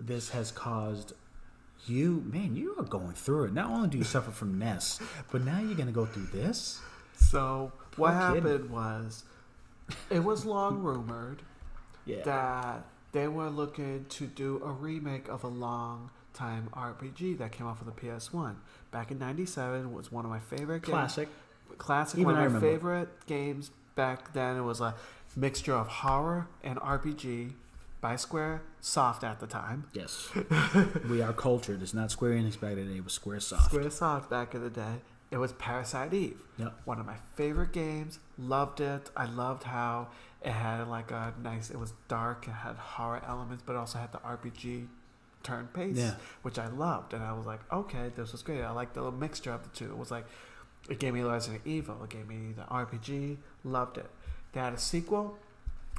this has caused you, man, you are going through it. Not only do you suffer from Ness, but now you're going to go through this? So what happened was, it was long rumored that they were looking to do a remake of a long time RPG that came out for the PS1 back in '97. It was one of my favorite Classic. Even one of my favorite games back then. It was a mixture of horror and RPG by SquareSoft at the time. Yes. We are cultured. It's not SquareEnix back in the day. It was SquareSoft. SquareSoft back in the day. It was Parasite Eve. Yep. One of my favorite games. Loved it. I loved how it had like a nice, it was dark, it had horror elements, but it also had the RPG turn pace, which I loved. And I was like, okay, this was great. I liked the little mixture of the two. It was like, it gave me Resident Evil. It gave me the RPG. Loved it. They had a sequel,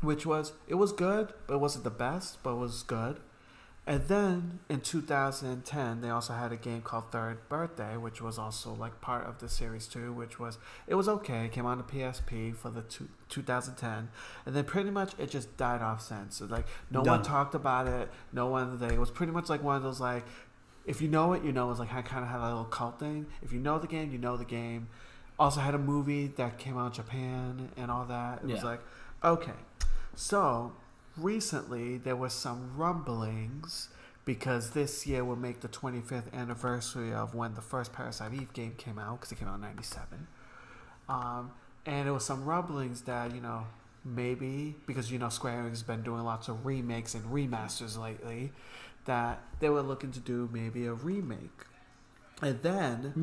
which was, it was good, but it wasn't the best, but it was good. And then in 2010, they also had a game called Third Birthday, which was also like part of the series too, which was, it was okay. It came on the PSP for the 2010. And then pretty much it just died off since. So like no one talked about it. No one, it was pretty much like one of those like, if you know it, you know. It's like I kind of had a little cult thing. If you know the game, you know the game. Also had a movie that came out in Japan and all that. It was like, okay. So recently there was some rumblings because this year will make the 25th anniversary of when the first Parasite Eve game came out, because it came out in '97. And there was some rumblings that, you know, maybe because, you know, SquareEnix has been doing lots of remakes and remasters lately, that they were looking to do maybe a remake. And then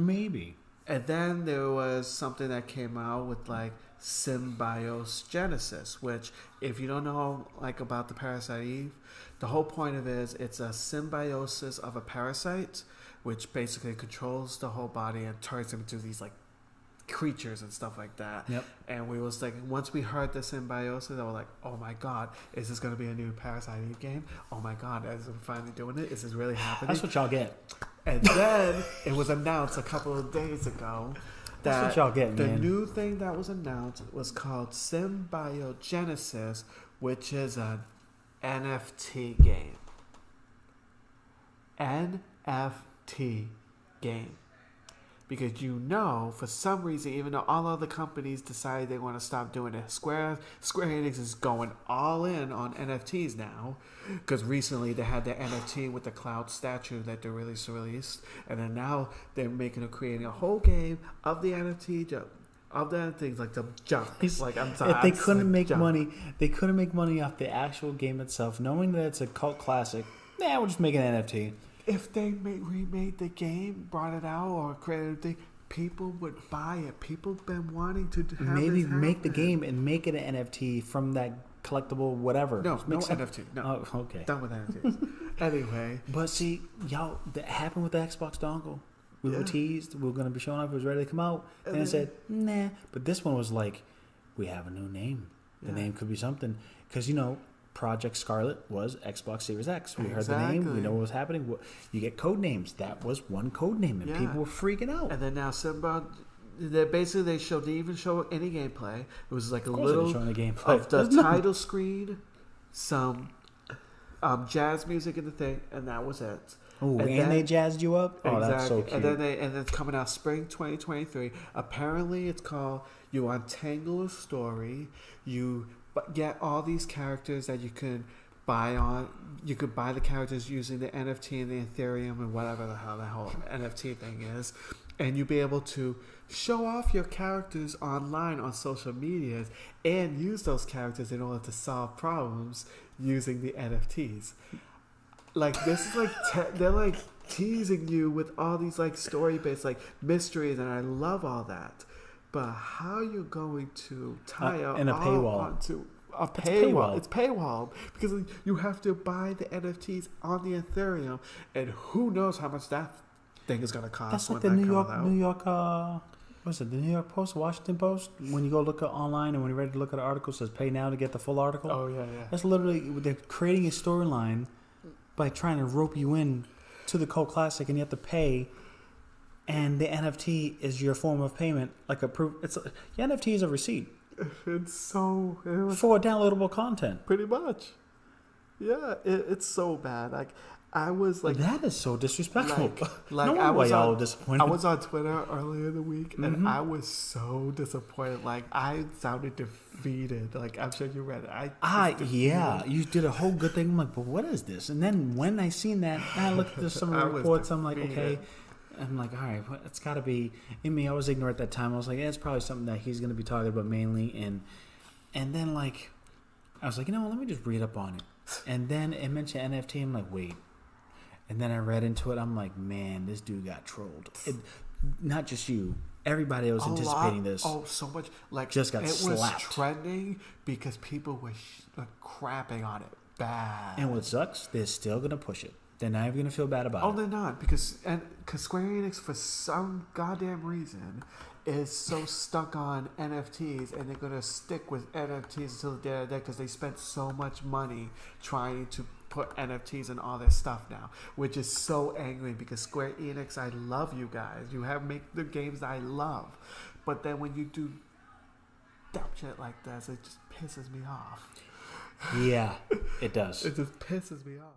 there was something that came out with like Symbiosis, which, if you don't know like about the Parasite Eve, the whole point of it is it's a symbiosis of a parasite, which basically controls the whole body and turns them into these like creatures and stuff like that. Yep. And we was like, once we heard the symbiosis, I was like, oh my god, is this going to be a new Parasite Eve game? Oh my god, is it finally doing it? Is this really happening? That's what y'all get. And then it was announced a couple of days ago that that's what y'all get, the man. new thing that was announced was called Symbiogenesis, which is an NFT game. NFT game. Because, you know, for some reason, even though all other companies decided they want to stop doing it, SquareEnix is going all in on NFTs now. Because recently they had their NFT with the cloud statue that they released, and then now they're creating a whole game of the NFT of the things like the junk. Like, I'm sorry, if they couldn't make money, they couldn't make money off the actual game itself, knowing that it's a cult classic. We'll just make an NFT. If they remade the game, brought it out, or created a thing, people would buy it. People have been wanting to have maybe this make the happen. game and make it an NFT from that collectible whatever. No NFT. No. Oh, okay. Done with NFTs. Anyway. But see, y'all, that happened with the Xbox dongle. We were teased. We were going to be showing up. It was ready to come out. And it said, nah. But this one was like, we have a new name. The name could be something. Because, you know, Project Scarlet was Xbox Series X. We heard the name. We know what was happening. You get code names. That was one code name, and people were freaking out. And then now they showed, they even show any gameplay. It was like a little of the title screen, some jazz music in the thing, and that was it. Oh, and they jazzed you up? Oh, exactly. That's so cute. And then it's coming out spring 2023. Apparently, it's called You Untangle a Story. You get all these characters that you can buy on. You could buy the characters using the NFT and the Ethereum and whatever the hell that whole NFT thing is. And you'll be able to show off your characters online on social medias and use those characters in order to solve problems using the NFTs. Like, this is like, they're like teasing you with all these like story-based like mysteries, and I love all that. But how you going to tie up in a paywall onto a paywall? It's paywall because you have to buy the NFTs on the Ethereum, and who knows how much that thing is going to cost. That's like the New York, what's it? The New York Post, Washington Post. When you go look at online and when you're ready to look at an article, it says pay now to get the full article. Oh yeah. That's literally, they're creating a storyline by trying to rope you in to the cult classic, and you have to pay. And the NFT is your form of payment, like a proof. The NFT is a receipt. It's so... for downloadable content. Pretty much. Yeah, it's so bad. Like, I was like, that is so disrespectful. Like no I was all on, disappointed. I was on Twitter earlier in the week, and I was so disappointed. Like, I sounded defeated. Like, I'm sure you read it. Yeah, you did a whole good thing. I'm like, but what is this? And then when I seen that, I looked at some of the reports. I'm like, okay. I'm like, all right, well, it's got to be. In me, I was ignorant at that time. I was like, yeah, it's probably something that he's going to be talking about mainly. And then, like, I was like, you know what, let me just read up on it. And then it mentioned NFT. I'm like, wait. And then I read into it. I'm like, man, this dude got trolled. Not just you. Everybody was anticipating this. Oh, so much. Like, just got slapped. It was trending because people were crapping on it bad. And what sucks, they're still going to push it. They're not even going to feel bad about it. Oh, they're not. Because Square Enix, for some goddamn reason, is so stuck on NFTs, and they're going to stick with NFTs until the day of the day because they spent so much money trying to put NFTs in all their stuff now, which is so angry because Square Enix, I love you guys. You make the games that I love. But then when you do dumb shit like this, it just pisses me off. Yeah, it does. It just pisses me off.